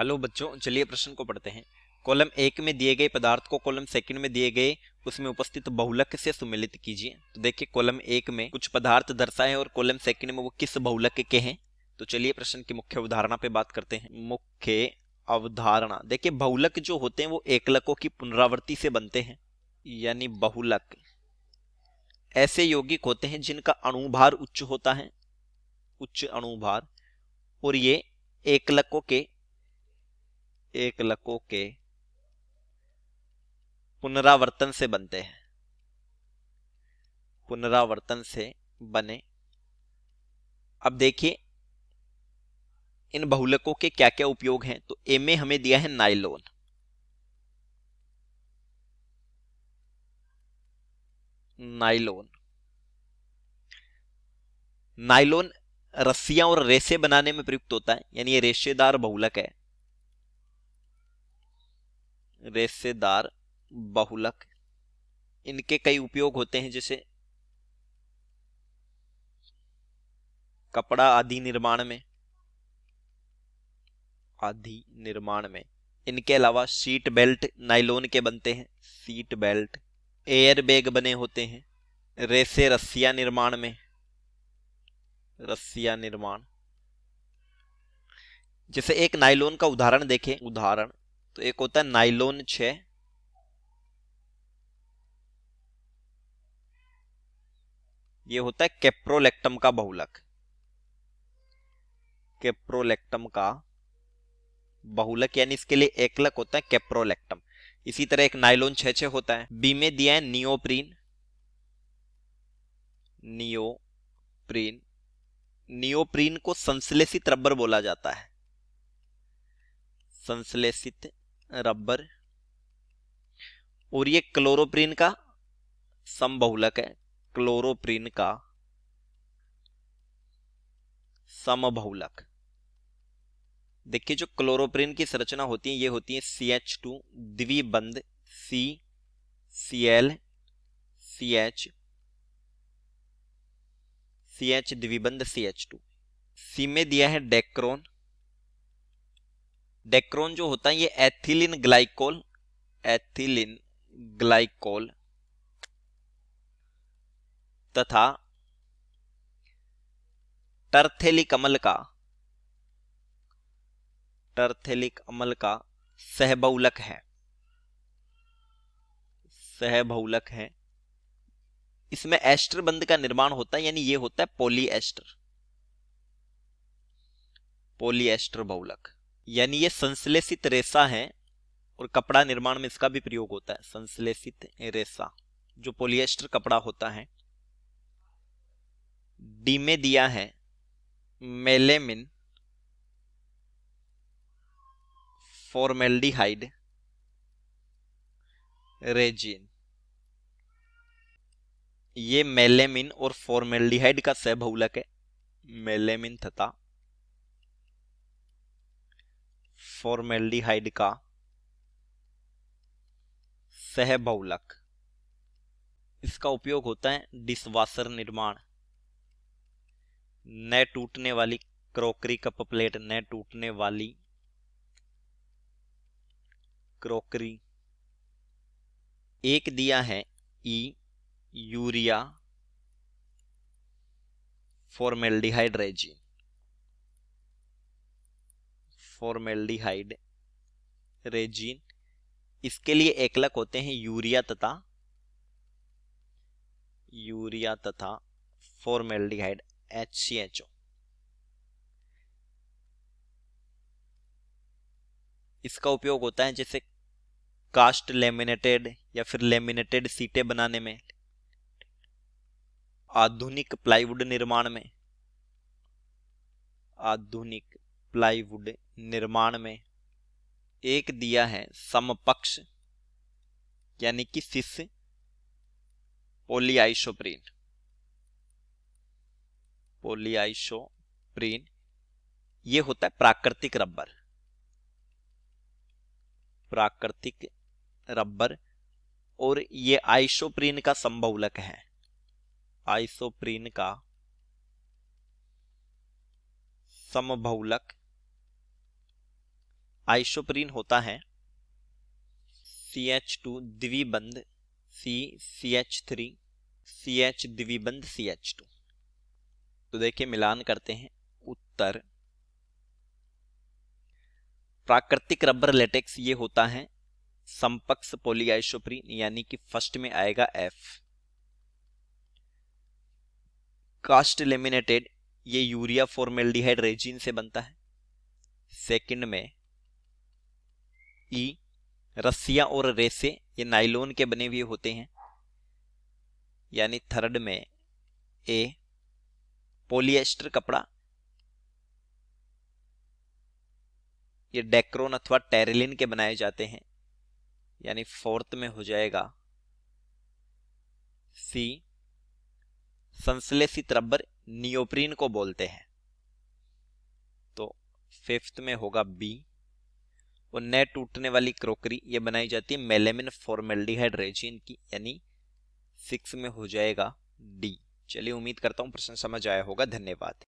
Hello बच्चों, चलिए प्रश्न को पढ़ते हैं। कॉलम एक में दिए गए पदार्थ को कॉलम सेकंड में दिए गए उसमें उपस्थित बहुलक से सुमेलित कीजिए। तो देखिए, कॉलम एक में कुछ पदार्थ दर्शाए और कॉलम सेकंड में वो किस बहुलक के हैं। तो चलिए प्रश्न की मुख्य अवधारणा पे बात करते हैं। मुख्य अवधारणा देखिए, बहुलक जो होते हैं वो एकलकों की पुनरावृत्ति से बनते हैं, यानी बहुलक ऐसे यौगिक होते हैं जिनका अणुभार उच्च होता है, उच्च अणुभार, और ये एकलकों के पुनरावर्तन से बनते हैं, पुनरावर्तन से बने। अब देखिए इन बहुलकों के क्या क्या उपयोग हैं। तो ए में हमें दिया है नाइलॉन। नाइलॉन नाइलॉन रस्सियां और रेसे बनाने में प्रयुक्त होता है, यानी ये रेशेदार बहुलक है, रेशेदार बहुलक। इनके कई उपयोग होते हैं, जैसे कपड़ा आदि निर्माण में। इनके अलावा सीट बेल्ट नाइलॉन के बनते हैं, सीट बेल्ट। एयर बैग बने होते हैं रेसे रस्सियां निर्माण। जैसे एक नाइलॉन का उदाहरण देखें, तो एक होता है नाइलॉन 6, ये होता है कैप्रोलेक्टम का बहुलक, कैप्रोलेक्टम का बहुलक, यानी इसके लिए एकलक होता है कैप्रोलेक्टम। इसी तरह एक नाइलॉन 6 होता है। बी में दिया है नियोप्रीन। नियोप्रीन नियोप्रीन को संश्लेषित रबर बोला जाता है, संश्लेषित रबर। और ये क्लोरोप्रीन का समबहुलक है, क्लोरोप्रीन का समबहुलक। देखिए, जो क्लोरोप्रीन की संरचना होती है ये होती है CH2 द्विबंध CCl CH द्विबंध CH2। सी में दिया है डेक्रोन। डेक्रोन जो होता है ये एथिलीन ग्लाइकोल तथा टर्थेलिक अम्ल का सहबहुलक है। इसमें एस्टर बंध का निर्माण होता है, यानी ये होता है पॉलीएस्टर बहुलक। यानी ये संश्लेषित रेशा है और कपड़ा निर्माण में इसका भी प्रयोग होता है, संश्लेषित रेशा जो पॉलीएस्टर कपड़ा होता है। डी में दिया है मेलेमिन फॉर्मेल्डिहाइड रेजिन। ये मेलेमिन और फॉर्मेल्डिहाइड का सहबहुलक है, मेलेमिन तथा फॉर्मेल्डिहाइड का सहबहुलक। इसका उपयोग होता है डिशवाशर निर्माण, न टूटने वाली क्रॉकरी कप प्लेट, न टूटने वाली क्रॉकरी। एक दिया है urea formaldehyde resin, formaldehyde resin. इसके लिए एकलक होते हैं यूरिया तथा फॉर्मेल्डिहाइड HCHO। इसका उपयोग होता है जैसे कास्ट लेमिनेटेड या फिर लेमिनेटेड सीटें बनाने में, आधुनिक प्लाईवुड निर्माण में। एक दिया है समपक्ष यानी कि सिस पॉलीआइसोप्रीन। ये होता है प्राकृतिक रबर। और ये आइसोप्रीन का समबहुलक है, आइसोप्रीन का समबहुलक आइसोप्रीन होता है CH2 द्विबंध CH3 CH द्विबंध CH2। तो देखिए मिलान करते हैं। उत्तर प्राकृतिक रबर लेटेक्स ये होता है समपक्ष पॉलीआइसोप्रीन, यानी कि फर्स्ट में आएगा F। कास्ट लेमिनेटेड ये यूरिया फॉर्मेल्डिहाइड रेजिन से बनता है। सेकंड में E रस्सियां और रेसे ये नाइलोन के बने हुए होते हैं, यानी थर्ड में A पॉलिएस्टर कपड़ा ये डेक्रोन अथवा टेरिलिन के बनाए जाते हैं, यानी फोर्थ में हो जाएगा C संश्लेषित रबर नियोप्रीन को बोलते हैं। तो फिफ्थ में होगा B और न टूटने वाली क्रोकरी ये बनाई जाती है मेलेमिन फॉर्मेल्डिहाइड रेजिन की, यानी 6 में हो जाएगा D। चलिए उम्मीद करता हूं प्रश्न समझ आया होगा। धन्यवाद।